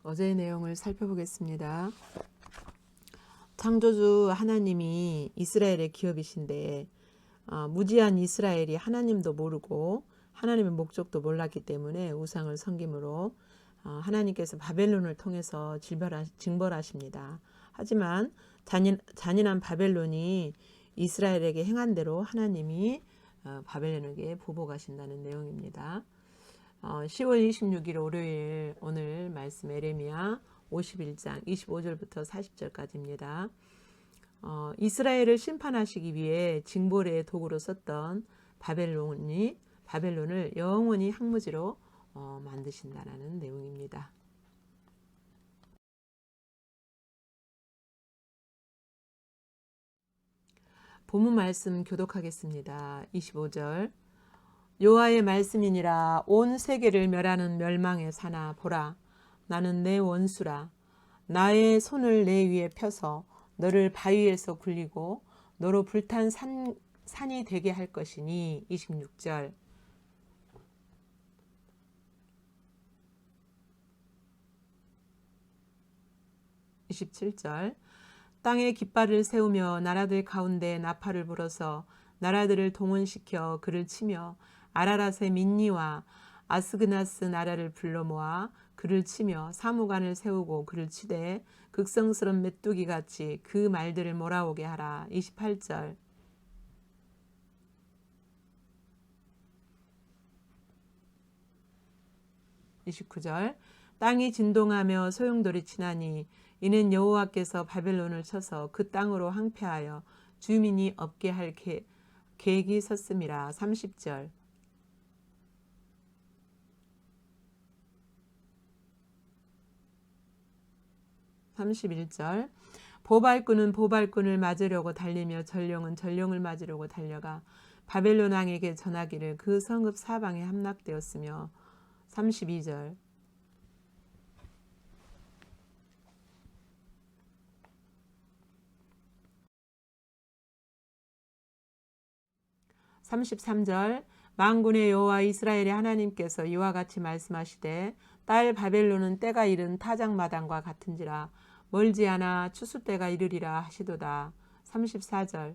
어제의 내용을 살펴보겠습니다. 창조주 하나님이 이스라엘의 기업이신데 무지한 이스라엘이 하나님도 모르고 하나님의 목적도 몰랐기 때문에 우상을 섬김으로 하나님께서 바벨론을 통해서 징벌하십니다. 하지만 잔인한 바벨론이 이스라엘에게 행한 대로 하나님이 바벨론에게 보복하신다는 내용입니다. 10월 26일 월요일 오늘 말씀 에레미야 51장 25절부터 40절까지입니다. 이스라엘을 심판하시기 위해 징벌의 도구로 썼던 바벨론을 영원히 항무지로 만드신다라는 내용입니다. 본문 말씀 교독하겠습니다. 25절 여호와의 말씀이니라. 온 세계를 멸하는 멸망의 사나 보라, 나는 내 원수라. 나의 손을 내 위에 펴서 너를 바위에서 굴리고 너로 불탄 산이 되게 할 것이니. 26절 27절 땅에 깃발을 세우며 나라들 가운데 나팔을 불어서 나라들을 동원시켜 그를 치며 아라랏의 민니와 아스그나스 나라를 불러 모아 그를 치며 사무관을 세우고 그를 치되 극성스런 메뚜기 같이 그 말들을 몰아오게 하라. 28절 29절 땅이 진동하며 소용돌이 치나니 이는 여호와께서 바벨론을 쳐서 그 땅으로 항폐하여 주민이 없게 할 계획이 섰음이라. 30절 31절 보발꾼은 보발꾼을 맞으려고 달리며 전령은 전령을 맞으려고 달려가 바벨론 왕에게 전하기를 그 성읍 사방에 함락되었으며. 32절 33절 만군의 여호와 이스라엘의 하나님께서 이와 같이 말씀하시되 딸 바벨론은 때가 이른 타작마당과 같은지라 멀지 않아 추수 때가 이르리라 하시도다. 34절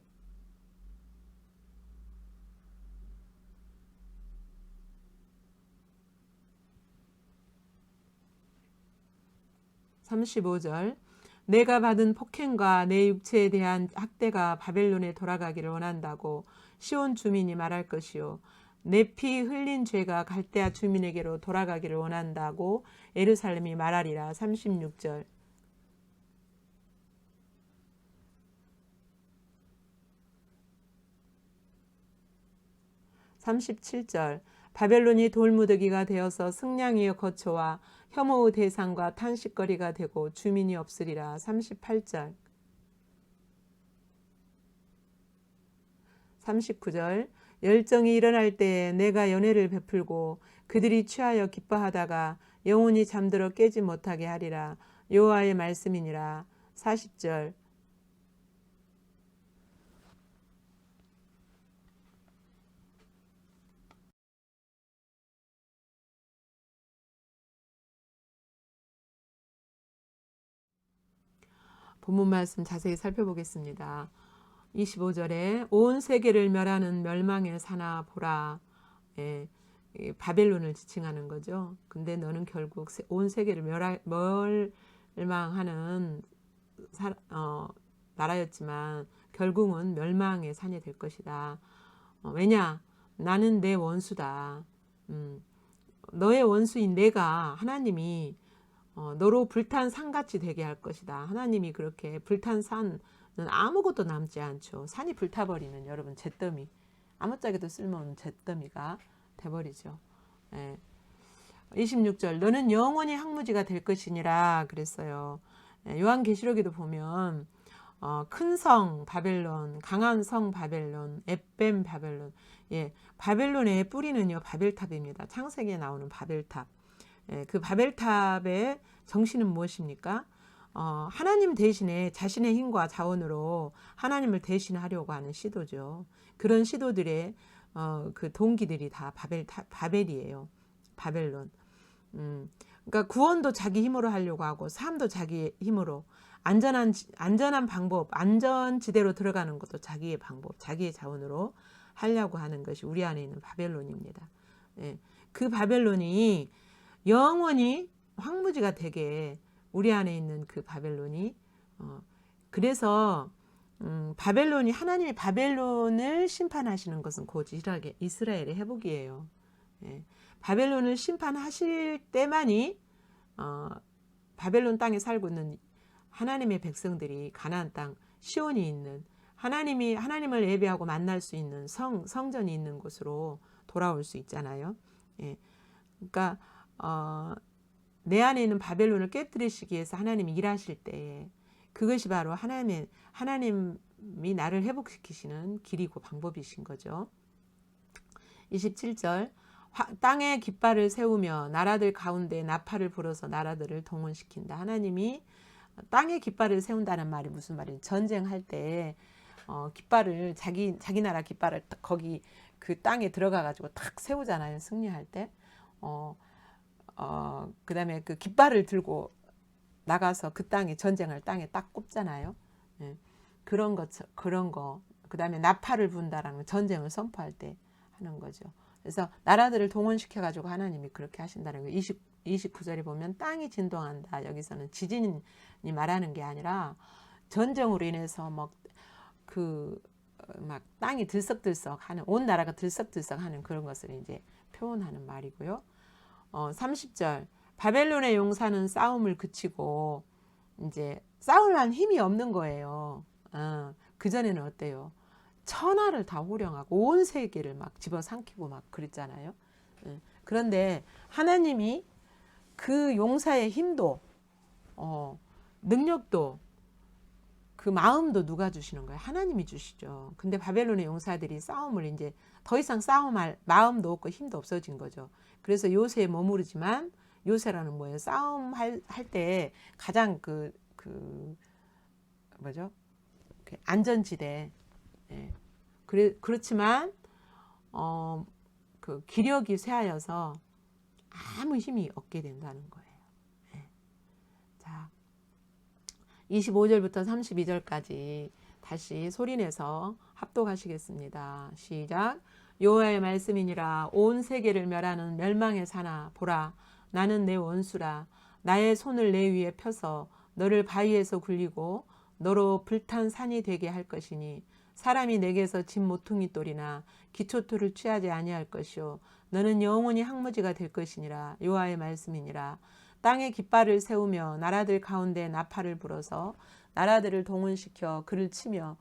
35절 내가 받은 폭행과 내 육체에 대한 학대가 바벨론에 돌아가기를 원한다고 시온 주민이 말할 것이요 내 피 흘린 죄가 갈대아 주민에게로 돌아가기를 원한다고 예루살렘이 말하리라. 36절 37절 바벨론이 돌무더기가 되어서 승냥이의 거처와 혐오의 대상과 탄식거리가 되고 주민이 없으리라. 38절 39절 열정이 일어날 때에 내가 연회를 베풀고 그들이 취하여 기뻐하다가 영혼이 잠들어 깨지 못하게 하리라. 여호와의 말씀이니라. 40절 본문 말씀 자세히 살펴보겠습니다. 25절에 온 세계를 멸하는 멸망의 사나 보라. 바벨론을 지칭하는 거죠. 근데 너는 결국 온 세계를 멸망하는 나라였지만 결국은 멸망의 산이 될 것이다. 왜냐? 나는 내 원수다. 너의 원수인 내가 하나님이 너로 불탄 산같이 되게 할 것이다. 하나님이 그렇게 불탄 산은 아무것도 남지 않죠. 산이 불타버리면 여러분 잿더미, 아무짝에도 쓸모없는 잿더미가 돼버리죠. 26절 너는 영원히 항무지가 될 것이니라 그랬어요. 요한계시록에도 보면 큰 성 바벨론, 강한 성 바벨론, 에뱀 바벨론. 바벨론의 뿌리는요 바벨탑입니다. 창세기에 나오는 바벨탑. 그 바벨탑의 정신은 무엇입니까? 하나님 대신에 자신의 힘과 자원으로 하나님을 대신하려고 하는 시도죠. 그런 시도들의 그 동기들이 다 바벨이에요. 바벨론. 그러니까 구원도 자기 힘으로 하려고 하고 삶도 자기 힘으로 안전한 방법, 안전지대로 들어가는 것도 자기의 방법, 자기의 자원으로 하려고 하는 것이 우리 안에 있는 바벨론입니다. 예, 그 바벨론이 영원히 황무지가 되게 우리 안에 있는 그 바벨론이 그래서 바벨론이 하나님이 바벨론을 심판하시는 것은 곧 이스라엘의 회복이에요. 예, 바벨론을 심판하실 때만이 바벨론 땅에 살고 있는 하나님의 백성들이 가나안 땅 시온이 있는 하나님을 예배하고 만날 수 있는 성전이 있는 곳으로 돌아올 수 있잖아요. 예, 그러니까 내 안에 있는 바벨론을 깨뜨리시기 위해서 하나님이 일하실 때에 그것이 바로 하나님이 나를 회복시키시는 길이고 방법이신 거죠. 27절 땅에 깃발을 세우며 나라들 가운데 나팔을 불어서 나라들을 동원시킨다. 하나님이 땅에 깃발을 세운다는 말이 무슨 말이에요? 전쟁할 때 깃발을 자기 나라 깃발을 거기 그 땅에 들어가 가지고 탁 세우잖아요. 승리할 때. 그다음에 그 깃발을 들고 나가서 그 땅에 전쟁할 땅에 딱 꼽잖아요. 예. 그런 거. 그다음에 나팔을 분다라는 전쟁을 선포할 때 하는 거죠. 그래서 나라들을 동원시켜 가지고 하나님이 그렇게 하신다는 거예요. 29절에 보면 땅이 진동한다. 여기서는 지진이 말하는 게 아니라 전쟁으로 인해서 막 땅이 들썩들썩 하는, 온 나라가 들썩들썩 하는 그런 것을 이제 표현하는 말이고요. 30절 바벨론의 용사는 싸움을 그치고 이제 싸울 힘이 없는 거예요. 그전에는 어때요? 천하를 다 호령하고 온 세계를 막 집어삼키고 막 그랬잖아요. 그런데 하나님이 그 용사의 힘도 능력도 그 마음도 누가 주시는 거예요? 하나님이 주시죠. 근데 바벨론의 용사들이 싸움을 이제 더 이상 싸움할 마음도 없고 힘도 없어진 거죠. 그래서 요새에 머무르지만 요새라는 뭐예요? 싸움할 때 가장 뭐죠? 안전지대. 예. 그렇지만 그 기력이 쇠하여서 아무 힘이 없게 된다는 거예요. 예. 자, 25절부터 32절까지 다시 소리내서 합독하시겠습니다. 시작. 여호와의 말씀이니라. 온 세계를 멸하는 멸망의 사나 보라, 나는 내 원수라. 나의 손을 내 위에 펴서 너를 바위에서 굴리고 너로 불탄 산이 되게 할 것이니 사람이 내게서 집 모퉁이 돌이나 기초토를 취하지 아니할 것이요 너는 영원히 항무지가 될 것이니라. 여호와의 말씀이니라. 땅에 깃발을 세우며 나라들 가운데 나팔을 불어서 나라들을 동원시켜 그를 치며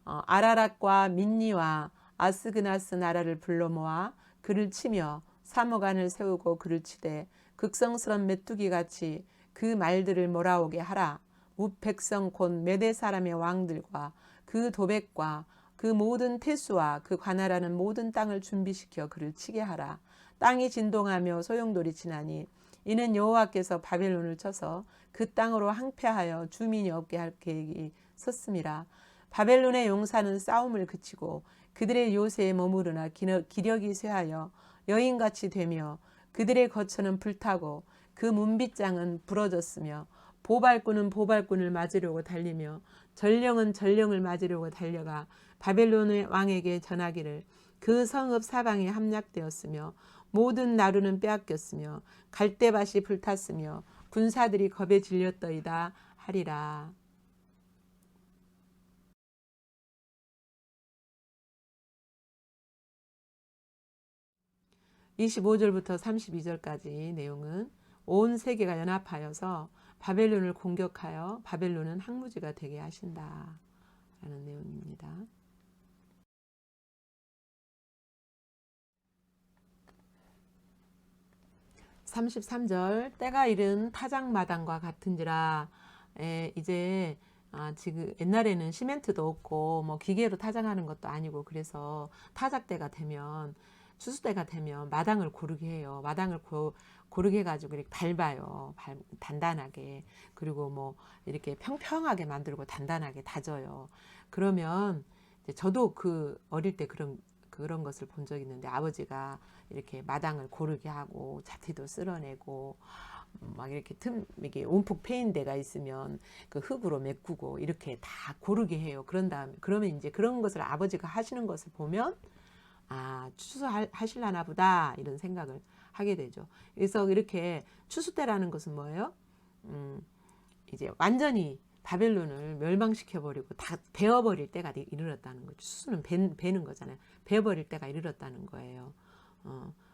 아라랏과 민니와 아스그나스 나라를 불러 모아 그를 치며 사모간을 세우고 그를 치되 극성스런 메뚜기 같이 그 말들을 몰아오게 하라. 우백성 곧 메대 사람의 왕들과 그 도백과 그 모든 태수와 그 관할하는 모든 땅을 준비시켜 그를 치게 하라. 땅이 진동하며 소용돌이 치나니 이는 여호와께서 바벨론을 쳐서 그 땅으로 항폐하여 주민이 없게 할 계획이 섰음이라. 바벨론의 용사는 싸움을 그치고 그들의 요새에 머무르나 기력이 쇠하여 여인같이 되며 그들의 거처는 불타고 그 문빗장은 부러졌으며 보발꾼은 보발꾼을 맞으려고 달리며 전령은 전령을 맞으려고 달려가 바벨론의 왕에게 전하기를 그 성읍 사방에 함락되었으며 모든 나루는 빼앗겼으며 갈대밭이 불탔으며 군사들이 겁에 질렸더이다 하리라. 25절부터 32절까지 내용은 온 세계가 연합하여서 바벨론을 공격하여 바벨론은 항무지가 되게 하신다 라는 내용입니다. 33절 때가 이른 타작마당과 같은지라. 이제 지금 옛날에는 시멘트도 없고 뭐 기계로 타작하는 것도 아니고 그래서 타작때가 되면 추수때가 되면 마당을 고르게 해요. 마당을 고르게 해가지고 이렇게 밟아요. 단단하게. 그리고 뭐 이렇게 평평하게 만들고 단단하게 다져요. 그러면 이제 저도 그 어릴 때 그런 것을 본 적이 있는데 아버지가 이렇게 마당을 고르게 하고 잡티도 쓸어내고 막 이렇게 이게 움푹 패인 데가 있으면 그 흙으로 메꾸고 이렇게 다 고르게 해요. 그런 다음에 그러면 이제 그런 것을 아버지가 하시는 것을 보면 아, 추수하실라나 보다 이런 생각을 하게 되죠. 그래서 이렇게 추수 때라는 것은 뭐예요? 이제 완전히 바벨론을 멸망시켜 버리고 다 베어버릴 때가 이르렀다는 거죠. 추수는 베는 거잖아요. 베어버릴 때가 이르렀다는 거예요.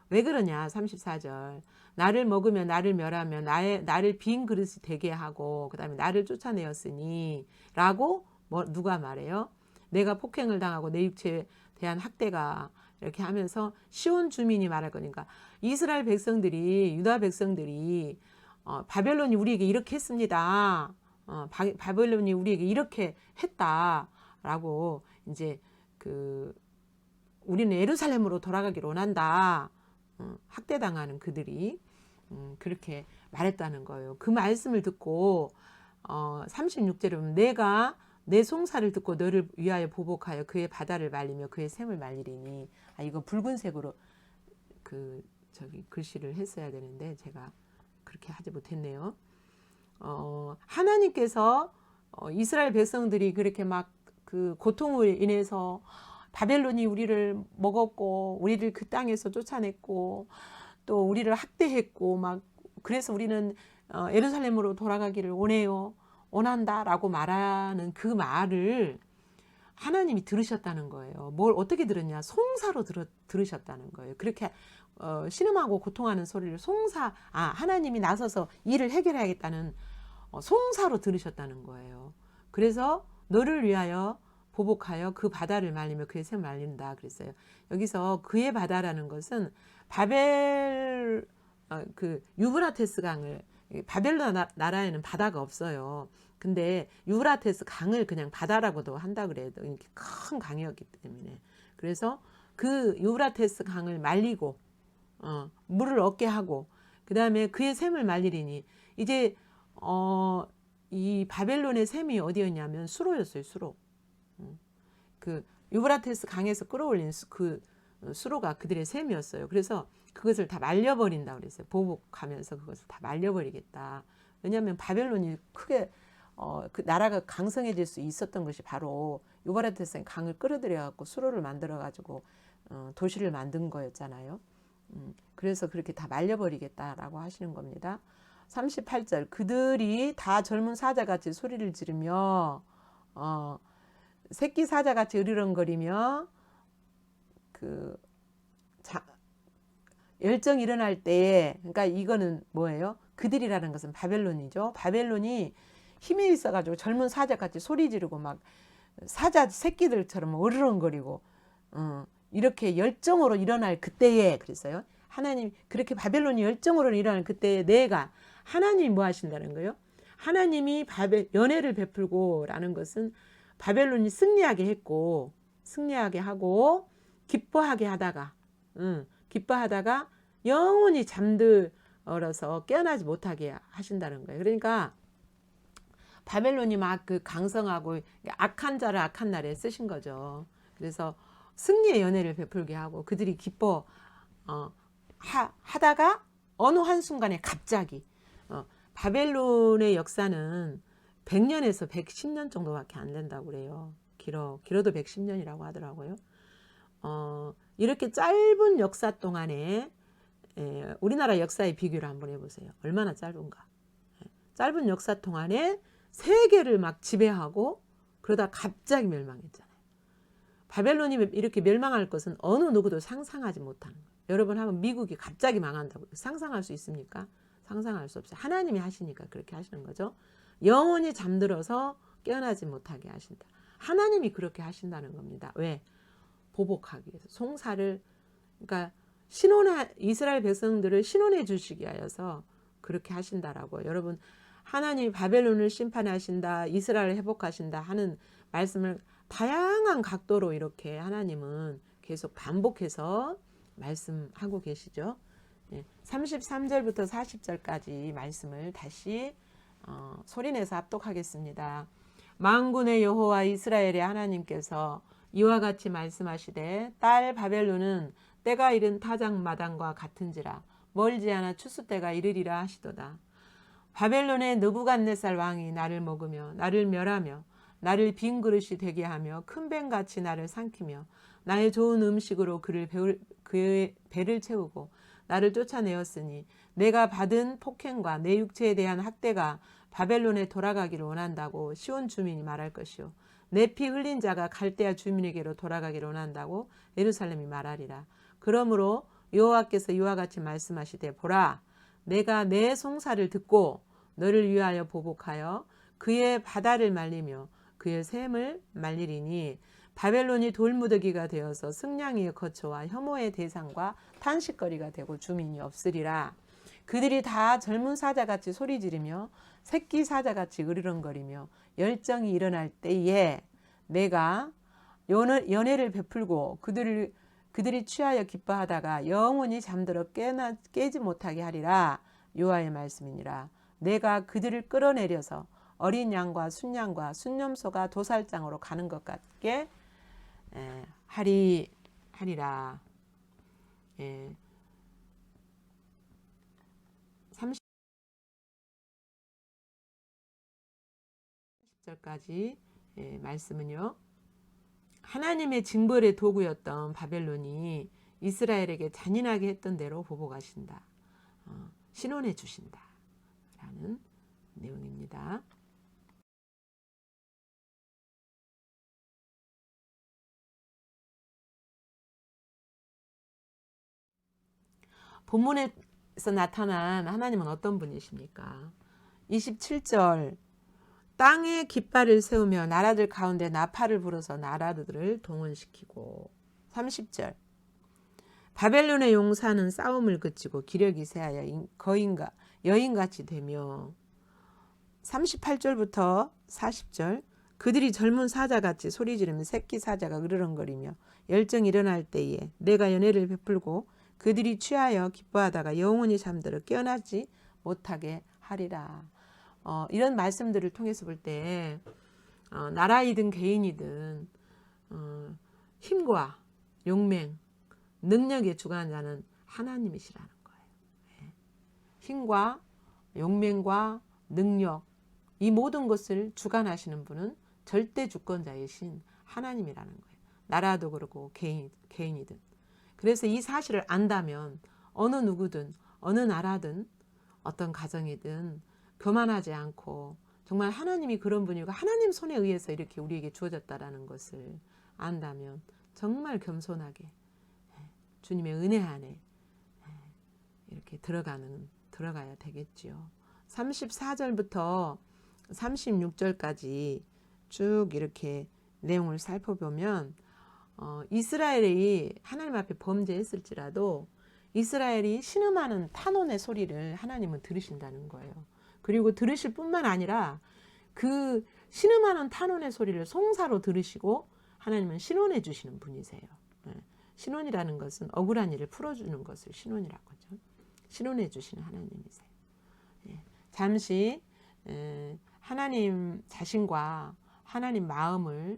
왜 그러냐? 34절. 나를 먹으며 나를 멸하며 나를 빈 그릇이 되게 하고 그다음에 나를 쫓아내었으니 라고 누가 말해요? 내가 폭행을 당하고 내 육체에 대한 학대가 이렇게 하면서 시온 주민이 말할 거니까 이스라엘 백성들이 유다 백성들이 바벨론이 우리에게 이렇게 했습니다. 바벨론이 우리에게 이렇게 했다라고 이제 그 우리는 예루살렘으로 돌아가기를 원한다. 학대당하는 그들이 그렇게 말했다는 거예요. 그 말씀을 듣고 36절에 보면 내가 내 송사를 듣고 너를 위하여 보복하여 그의 바다를 말리며 그의 샘을 말리리니 이거 붉은색으로 그 저기 글씨를 했어야 되는데 제가 그렇게 하지 못했네요. 하나님께서 이스라엘 백성들이 그렇게 막 그 고통을 인해서 바벨론이 우리를 먹었고 우리를 그 땅에서 쫓아냈고 또 우리를 학대했고 막 그래서 우리는 예루살렘으로 돌아가기를 원한다라고 말하는 그 말을 하나님이 들으셨다는 거예요. 뭘 어떻게 들었냐? 송사로 들으셨다는 거예요. 그렇게 신음하고 고통하는 소리를 하나님이 나서서 일을 해결해야겠다는 송사로 들으셨다는 거예요. 그래서 너를 위하여 보복하여 그 바다를 말리며 그의 샘을 말린다 그랬어요. 여기서 그의 바다라는 것은 그 유브라테스 강을 바벨론 나라에는 바다가 없어요. 근데 유브라테스 강을 그냥 바다라고도 한다 그래요. 이렇게 큰 강이었기 때문에. 그래서 그 유브라테스 강을 말리고 물을 얻게 하고 그 다음에 그의 샘을 말리리니 이제 이 바벨론의 샘이 어디였냐면 수로였어요. 수로. 그 유브라테스 강에서 끌어올린 그 수로가 그들의 샘이었어요. 그래서 그것을 다 말려버린다 그랬어요. 보복하면서 그것을 다 말려버리겠다. 왜냐하면 바벨론이 크게 그 나라가 강성해질 수 있었던 것이 바로 유브라테스 강을 끌어들여갖고 수로를 만들어가지고 도시를 만든 거였잖아요. 그래서 그렇게 다 말려버리겠다라고 하시는 겁니다. 38절 그들이 다 젊은 사자같이 소리를 지르며 새끼 사자같이 으르렁거리며 열정이 일어날 때 그러니까 이거는 뭐예요? 그들이라는 것은 바벨론이죠. 바벨론이 힘이 있어가지고 젊은 사자같이 소리 지르고 막 사자 새끼들처럼 으르렁거리고 이렇게 열정으로 일어날 그때에 그랬어요. 하나님 그렇게 바벨론이 열정으로 일어날 그때에 내가 하나님이 뭐 하신다는 거예요? 하나님이 연애를 베풀고라는 것은 바벨론이 승리하게 했고 승리하게 하고 기뻐하게 하다가 영원히 잠들어서 깨어나지 못하게 하신다는 거예요. 그러니까 바벨론이 막 그 강성하고 악한 자를 악한 날에 쓰신 거죠. 그래서 승리의 연애를 베풀게 하고 그들이 기뻐 하다가 어느 한순간에 갑자기 바벨론의 역사는 100년에서 110년 정도밖에 안 된다고 그래요. 길어도 110년이라고 하더라고요. 이렇게 짧은 역사 동안에 우리나라 역사의 비교를 한번 해보세요. 얼마나 짧은가. 짧은 역사 동안에 세계를 막 지배하고 그러다 갑자기 멸망했잖아요. 바벨론이 이렇게 멸망할 것은 어느 누구도 상상하지 못하는 거예요. 여러분 한번 미국이 갑자기 망한다고 상상할 수 있습니까? 상상할 수 없어요. 하나님이 하시니까 그렇게 하시는 거죠. 영원히 잠들어서 깨어나지 못하게 하신다. 하나님이 그렇게 하신다는 겁니다. 왜? 보복하기 위해서. 송사를 그러니까 이스라엘 백성들을 신원해 주시기 하여서 그렇게 하신다라고. 여러분 하나님이 바벨론을 심판하신다. 이스라엘을 회복하신다 하는 말씀을 다양한 각도로 이렇게 하나님은 계속 반복해서 말씀하고 계시죠. 33절부터 40절까지 말씀을 다시 소리내서 합독하겠습니다. 만군의 여호와 이스라엘의 하나님께서 이와 같이 말씀하시되 딸 바벨론은 때가 이른 타작마당과 같은지라 멀지 않아 추수 때가 이르리라 하시도다. 바벨론의 느부갓네살 왕이 나를 먹으며 나를 멸하며 나를 빈 그릇이 되게 하며 큰 뱀같이 나를 삼키며 나의 좋은 음식으로 그의 배를 채우고 나를 쫓아내었으니 내가 받은 폭행과 내 육체에 대한 학대가 바벨론에 돌아가기를 원한다고 시온 주민이 말할 것이요 내 피 흘린 자가 갈대아 주민에게로 돌아가기를 원한다고 예루살렘이 말하리라. 그러므로 여호와께서 이와 같이 말씀하시되 보라 내가 내 송사를 듣고 너를 위하여 보복하여 그의 바다를 말리며 그의 샘을 말리리니 바벨론이 돌무더기가 되어서 승냥이의 거처와 혐오의 대상과 탄식거리가 되고 주민이 없으리라. 그들이 다 젊은 사자같이 소리 지르며 새끼 사자같이 으르렁거리며 열정이 일어날 때에 내가 연회를 베풀고 그들이 취하여 기뻐하다가 영원히 잠들어 깨지 못하게 하리라. 여호와의 말씀이니라. 내가 그들을 끌어내려서 어린 양과 순양과 순념소가 도살장으로 가는 것 같게 하리라. 30절까지 말씀은요. 하나님의 징벌의 도구였던 바벨론이 이스라엘에게 잔인하게 했던 대로 보복하신다. 신원해 주신다. 라는 내용입니다. 본문에서 나타난 하나님은 어떤 분이십니까? 27절 땅에 깃발을 세우며 나라들 가운데 나팔을 불어서 나라들을 동원시키고 30절 바벨론의 용사는 싸움을 그치고 기력이 쇠하여 여인같이 되며 38절부터 40절 그들이 젊은 사자같이 소리 지르며 새끼 사자가 으르렁거리며 열정이 일어날 때에 내가 연회를 베풀고 그들이 취하여 기뻐하다가 영원히 잠들어 깨어나지 못하게 하리라. 이런 말씀들을 통해서 볼 때 나라이든 개인이든 힘과 용맹, 능력에 주관한 자는 하나님이시라는 거예요. 힘과 용맹과 능력 이 모든 것을 주관하시는 분은 절대 주권자이신 하나님이라는 거예요. 나라도 그렇고 개인이든. 그래서 이 사실을 안다면 어느 누구든 어느 나라든 어떤 가정이든 교만하지 않고 정말 하나님이 그런 분이고 하나님 손에 의해서 이렇게 우리에게 주어졌다라는 것을 안다면 정말 겸손하게 주님의 은혜 안에 이렇게 들어가야 되겠지요. 34절부터 36절까지 쭉 이렇게 내용을 살펴보면 이스라엘이 하나님 앞에 범죄했을지라도 이스라엘이 신음하는 탄원의 소리를 하나님은 들으신다는 거예요. 그리고 들으실 뿐만 아니라 그 신음하는 탄원의 소리를 송사로 들으시고 하나님은 신원해 주시는 분이세요. 신원이라는 것은 억울한 일을 풀어주는 것을 신원이라고 하죠. 신원해 주시는 하나님이세요. 잠시 하나님 자신과 하나님 마음을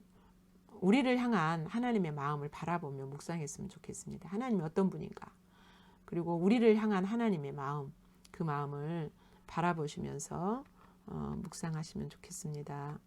우리를 향한 하나님의 마음을 바라보며 묵상했으면 좋겠습니다. 하나님이 어떤 분인가? 그리고 우리를 향한 하나님의 마음, 그 마음을 바라보시면서 묵상하시면 좋겠습니다.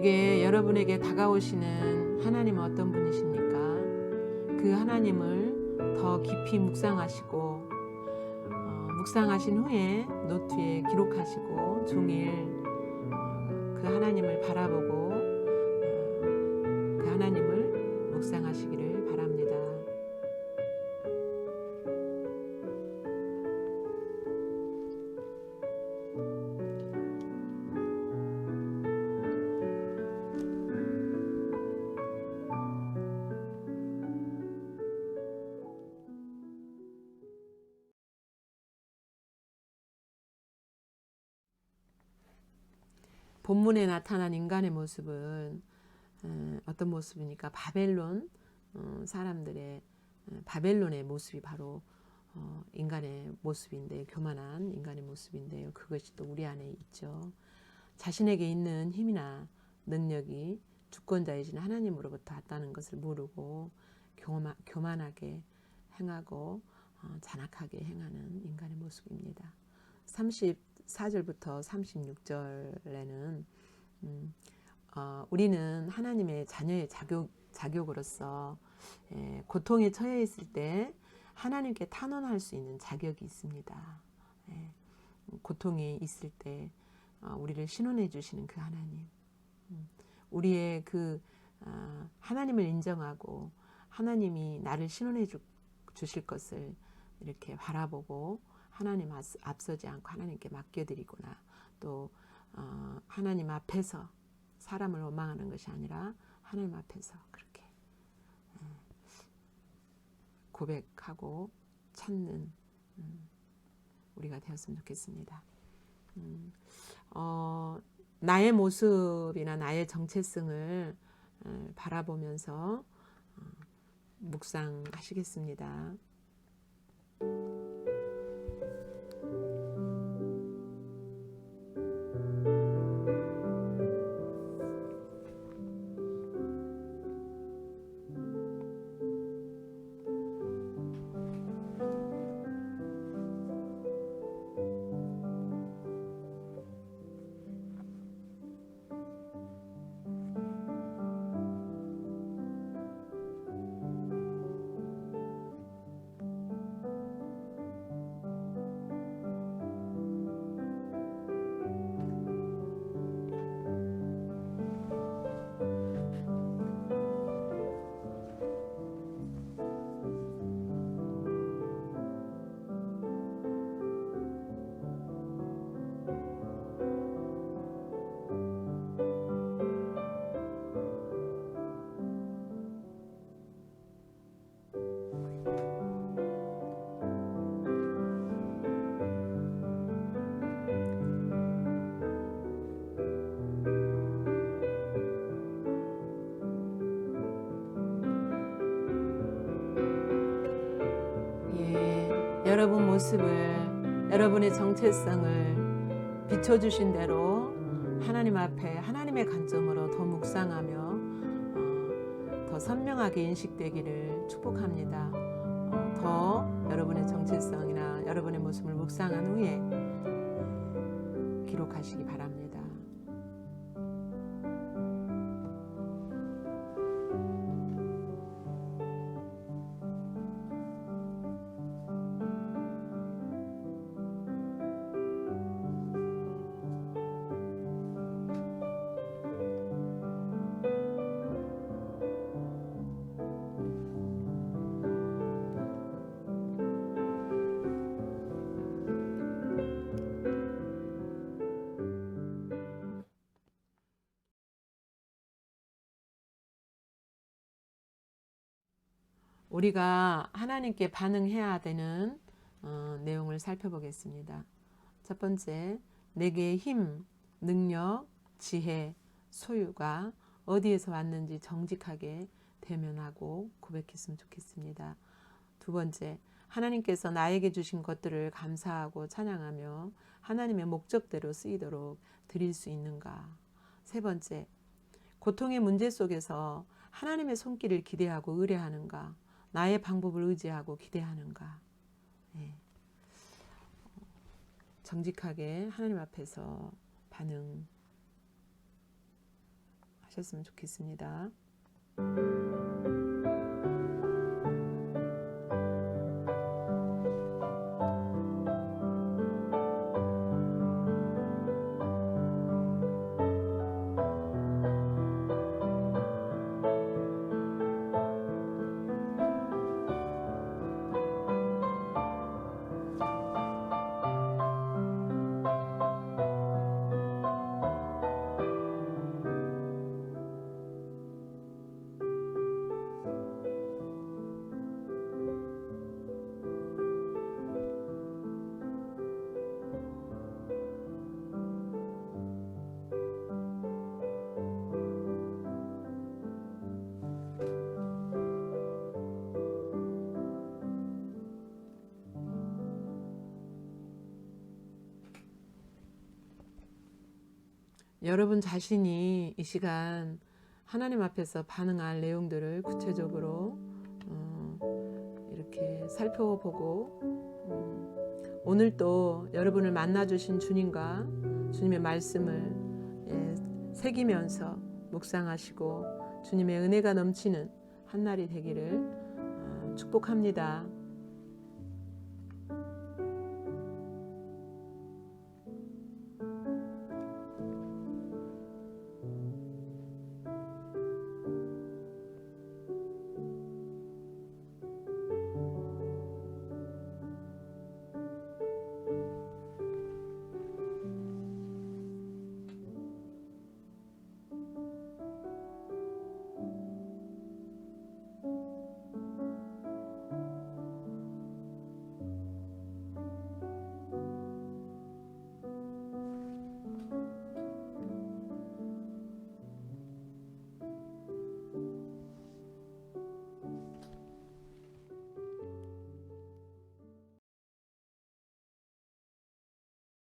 여러분에게 다가오시는 하나님은 어떤 분이십니까? 그 하나님을 더 깊이 묵상하시고 묵상하신 후에 노트에 기록하시고 종일 그 하나님을 바라보고 그 하나님을 묵상하시기를 바랍니다. 본문에 나타난 인간의 모습은 어떤 모습입니까? 바벨론 사람들의 바벨론의 모습이 바로 인간의 모습인데, 교만한 인간의 모습인데요. 그것이 또 우리 안에 있죠. 자신에게 있는 힘이나 능력이 주권자이신 하나님으로부터 왔다는 것을 모르고 교만하게 행하고 잔악하게 행하는 인간의 모습입니다. 34절부터 36절에는 우리는 하나님의 자녀의 자격으로서 고통에 처해 있을 때 하나님께 탄원할 수 있는 자격이 있습니다. 고통이 있을 때 우리를 신원해 주시는 그 하나님, 우리의 그 하나님을 인정하고 하나님이 나를 신원해 주실 것을 이렇게 바라보고 하나님 앞서지 않고 하나님께 맡겨드리거나, 또 하나님 앞에서 사람을 원망하는 것이 아니라 하나님 앞에서 그렇게 고백하고 찾는 우리가 되었으면 좋겠습니다. 나의 모습이나 나의 정체성을 바라보면서 묵상하시겠습니다. 여러분 모습을, 여러분의 정체성을 비춰주신 대로 하나님 앞에 하나님의 관점으로 더 묵상하며 더 선명하게 인식되기를 축복합니다. 더 여러분의 정체성이나 여러분의 모습을 묵상한 후에 기록하시기 바랍니다. 우리가 하나님께 반응해야 되는 내용을 살펴보겠습니다. 첫 번째, 내게 힘, 능력, 지혜, 소유가 어디에서 왔는지 정직하게 대면하고 고백했으면 좋겠습니다. 두 번째, 하나님께서 나에게 주신 것들을 감사하고 찬양하며 하나님의 목적대로 쓰이도록 드릴 수 있는가. 세 번째, 고통의 문제 속에서 하나님의 손길을 기대하고 의뢰하는가. 나의 방법을 의지하고 기대하는가. 정직하게 하나님 앞에서 하셨으면 좋겠습니다. 여러분 자신이 이 시간 하나님 앞에서 반응할 내용들을 구체적으로 이렇게 살펴보고 오늘도 여러분을 만나주신 주님과 주님의 말씀을 새기면서 묵상하시고 주님의 은혜가 넘치는 한날이 되기를 축복합니다.